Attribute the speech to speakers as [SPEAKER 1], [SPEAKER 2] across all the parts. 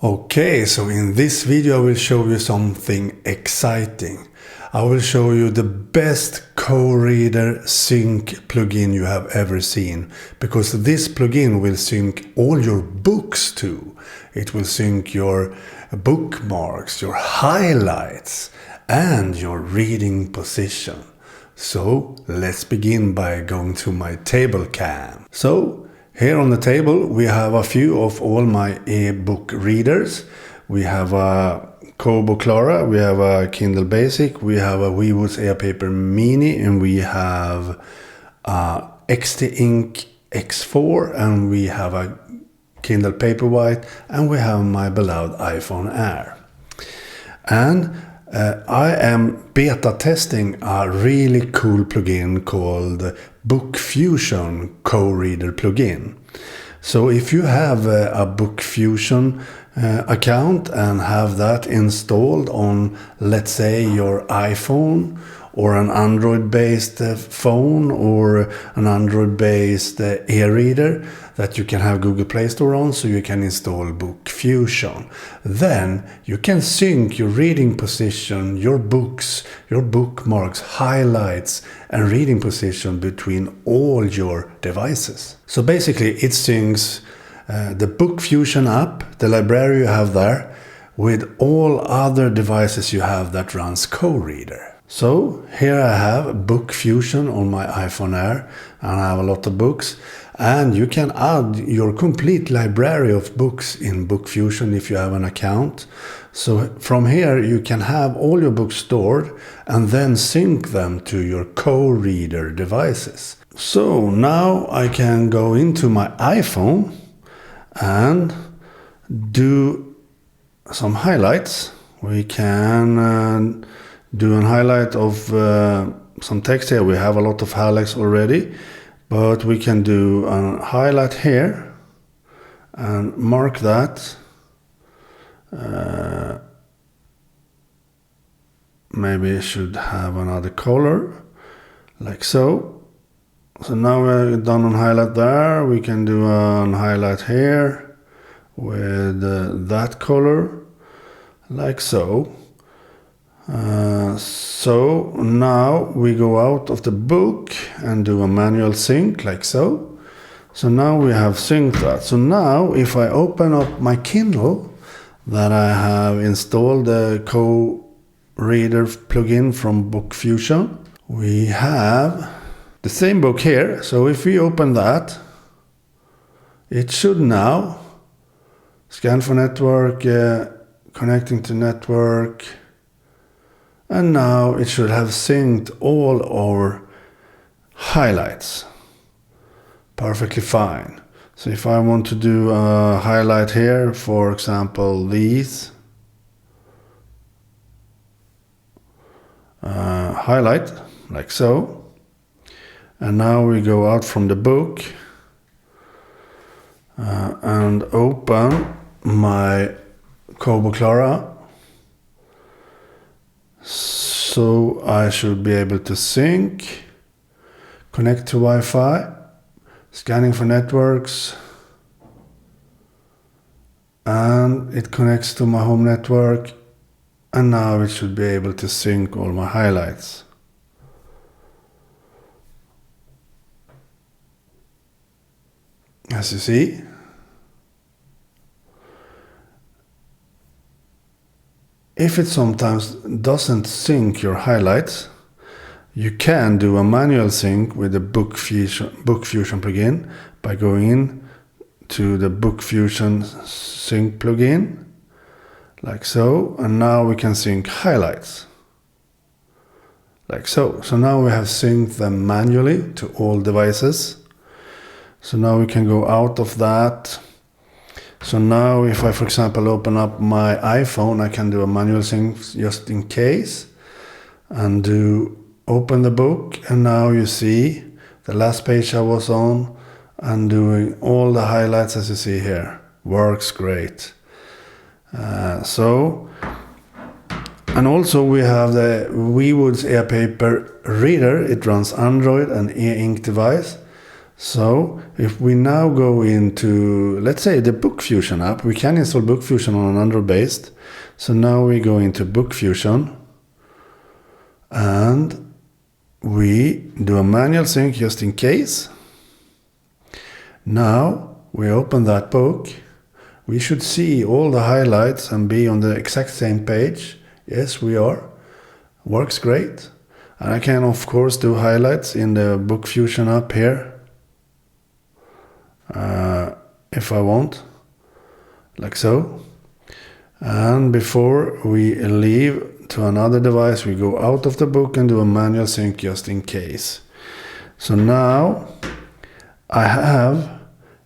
[SPEAKER 1] Okay, so in this video I will show you something exciting. I will show you the best KOReader sync plugin you have ever seen, because this plugin will sync all your books too. It will sync your bookmarks, your highlights, and your reading position. So let's begin by going to my table cam. So here on the table we have a few of all my ebook readers. We have a KOReader, we have a Kindle Basic, we have a Wewood's Airpaper Mini, and we have a XT Ink X4, and we have a Kindle Paperwhite, and we have my beloved iPhone Air. And I am beta testing a really cool plugin called Bookfusion KOReader plugin. So if you have a Bookfusion account and have that installed on, let's say, your iPhone or an Android-based phone or an Android-based e-reader that you can have Google Play Store on, so you can install Bookfusion. Then you can sync your reading position, your books, your bookmarks, highlights, and reading position between all your devices. So basically it syncs the Bookfusion app, the library you have there, with all other devices you have that runs KOReader. So here I have Bookfusion on my iPhone Air, and I have a lot of books, and you can add your complete library of books in Bookfusion if you have an account. So from here you can have all your books stored and then sync them to your KOReader devices. So now I can go into my iPhone and do some highlights. We can do a highlight of some text here. We have a lot of highlights already, but we can do a highlight here and mark that. Maybe it should have another color, like so. So now we're done on highlight there. We can do a highlight here with that color, like so. So now we go out of the book and do a manual sync, like so. So now we have synced that. So now if I open up my Kindle that I have installed the KOReader plugin from Bookfusion, we have the same book here. So if we open that, it should now scan for network, connecting to network, and now it should have synced all our highlights perfectly fine. So if I want to do a highlight here, for example these, highlight, like so. And now we go out from the book and open my KOReader. So I should be able to sync, connect to Wi-Fi, scanning for networks, and it connects to my home network, and now it should be able to sync all my highlights. As you see, if it sometimes doesn't sync your highlights, you can do a manual sync with the Bookfusion plugin by going in to the Bookfusion sync plugin, like so, and now we can sync highlights, like so. So now we have synced them manually to all devices. So now we can go out of that. So now if I, for example, open up my iPhone, I can do a manual sync just in case, and open the book, and now you see the last page I was on and doing all the highlights as you see here. Works great. And also we have the Wewood's Airpaper Reader. It runs Android and e-ink device. So if we now go into, let's say, the Bookfusion app, we can install Bookfusion on an Android-based. So now we go into Bookfusion and we do a manual sync just in case. Now we open that book. We should see all the highlights and be on the exact same page. Yes, we are. Works great. And I can of course do highlights in the Bookfusion app here. If I want, like so. And before we leave to another device, we go out of the book and do a manual sync just in case. So now I have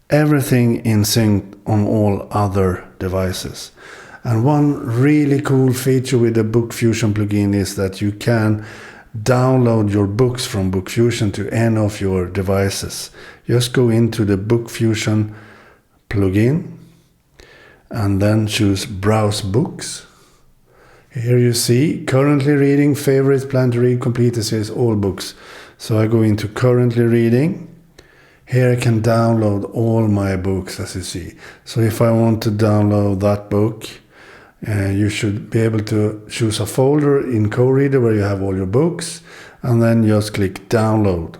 [SPEAKER 1] everything in sync on all other devices. And one really cool feature with the Bookfusion plugin is that you can download your books from Bookfusion to any of your devices. Just go into the Bookfusion plugin and then choose Browse Books. Here you see currently reading, favorites, plan to read, complete the series, all books. So I go into currently reading. Here I can download all my books, as you see. So if I want to download that book, you should be able to choose a folder in KOReader where you have all your books, and then just click download.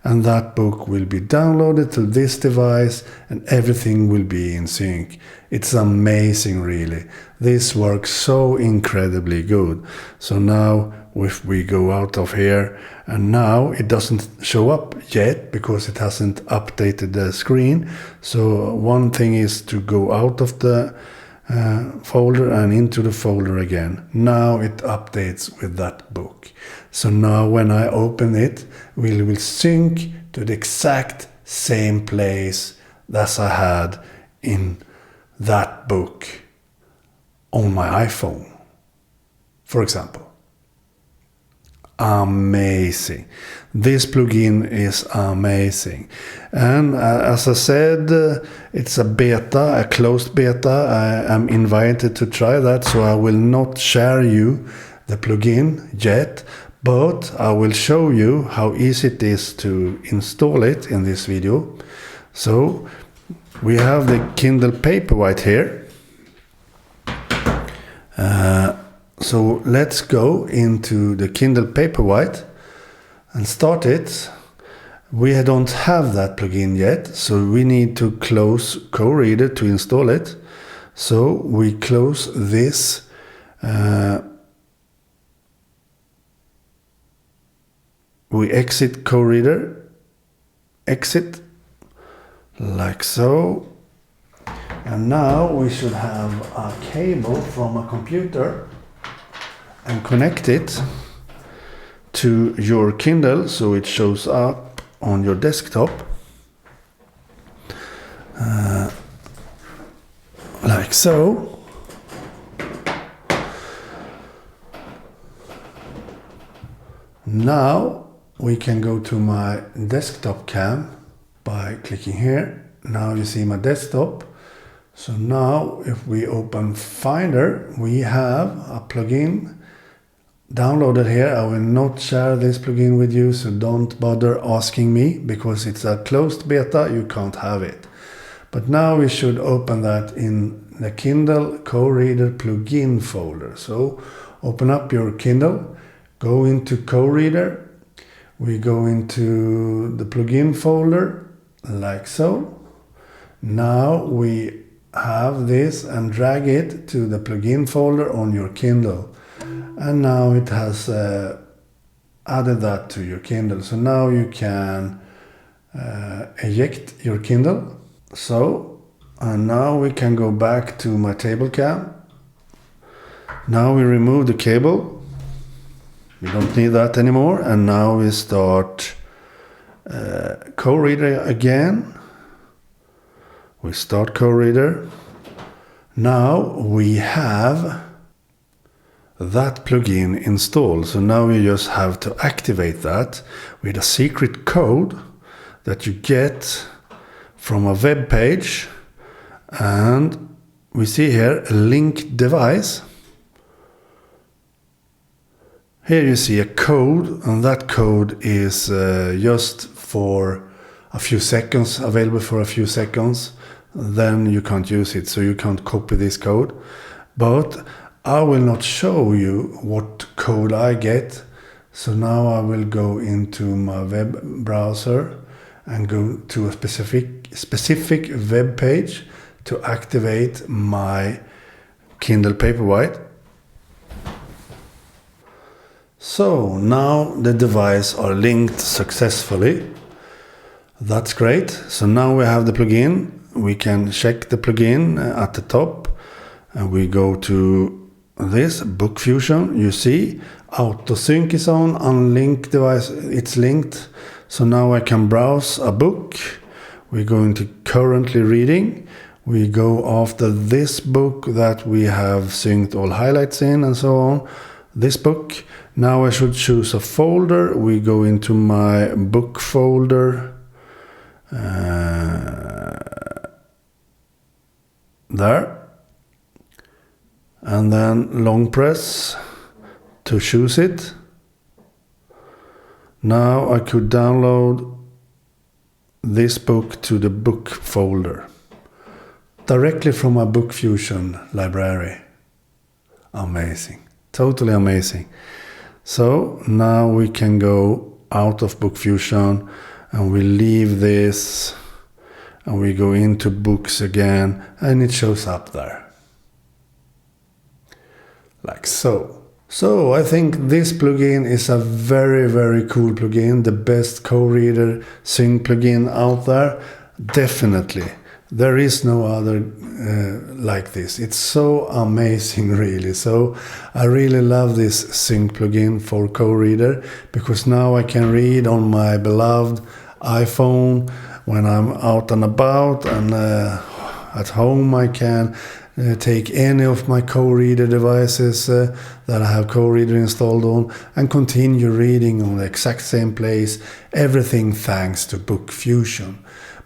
[SPEAKER 1] And that book will be downloaded to this device and everything will be in sync. It's amazing, really. This works so incredibly good. So now if we go out of here, and now it doesn't show up yet because it hasn't updated the screen. So one thing is to go out of the folder and into the folder again. Now it updates with that book. So now when I open it, we will sync to the exact same place as I had in that book on my iPhone, for example. Amazing. This plugin is amazing. And as I said, it's a beta, a closed beta. I am invited to try that, so I will not share you the plugin yet, but I will show you how easy it is to install it in this video. So we have the Kindle Paperwhite here. So let's go into the Kindle Paperwhite and start it. We don't have that plugin yet, so we need to close KOReader to install it. So we close this we exit KOReader, exit, like so. And now we should have a cable from a computer and connect it to your Kindle so it shows up on your desktop. Like so. Now we can go to my desktop cam by clicking here. Now you see my desktop. So now if we open Finder, we have a plugin downloaded here. I will not share this plugin with you, so don't bother asking me because it's a closed beta, you can't have it. But now we should open that in the Kindle KOReader plugin folder. So open up your Kindle, go into KOReader, we go into the plugin folder, like so. Now we have this and drag it to the plugin folder on your Kindle. And now it has added that to your Kindle. So now you can eject your Kindle. So, and now we can go back to my table cam. Now we remove the cable. We don't need that anymore. And now we start KOReader again. We start KOReader. Now we have that plugin installed. So now you just have to activate that with a secret code that you get from a web page. And we see here a linked device. Here you see a code, and that code is just for a few seconds, available for a few seconds, then you can't use it, so you can't copy this code. But I will not show you what code I get. So now I will go into my web browser and go to a specific web page to activate my Kindle Paperwhite. So now the devices are linked successfully. That's great. So now we have the plugin. We can check the plugin at the top, and we go to this Bookfusion. You see autosync is on, unlink device, it's linked. So now I can browse a book. We go into currently reading. We go after this book that we have synced all highlights in and so on. This book. Now I should choose a folder. We go into my book folder. There. And then long press to choose it. Now I could download this book to the book folder directly from my Bookfusion library. Amazing, totally amazing. So now we can go out of Bookfusion and we leave this and we go into books again, and it shows up there. Like so. So I think this plugin is a very, very cool plugin. The best KOReader sync plugin out there. Definitely. There is no other like this. It's so amazing, really. So I really love this sync plugin for KOReader, because now I can read on my beloved iPhone when I'm out and about, and at home I can take any of my KOReader devices that I have KOReader installed on and continue reading on the exact same place. Everything thanks to Bookfusion.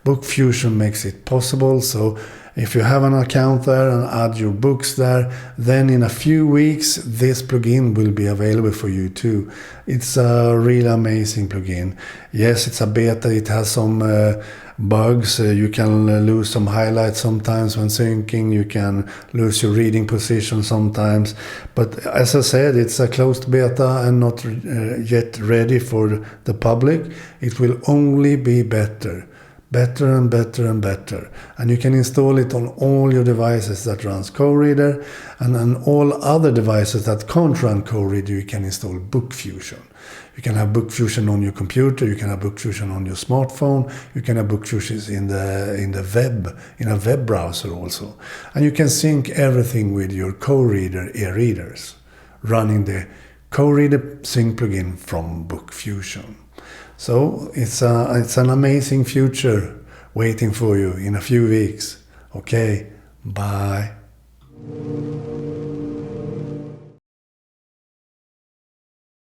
[SPEAKER 1] Bookfusion makes it possible, so if you have an account there and add your books there, then in a few weeks this plugin will be available for you too. It's a really amazing plugin. Yes, it's a beta, it has some bugs. You can lose some highlights sometimes when syncing, you can lose your reading position sometimes. But as I said, it's a closed beta and not yet ready for the public. It will only be better. Better and better and better. And you can install it on all your devices that runs KOReader, and on all other devices that can't run KOReader you can install Bookfusion. You can have Bookfusion on your computer, you can have Bookfusion on your smartphone, you can have Bookfusion in the web, in a web browser also. And you can sync everything with your KOReader e-readers, running the KOReader sync plugin from Bookfusion. So it's an amazing future waiting for you in a few weeks. Okay, bye.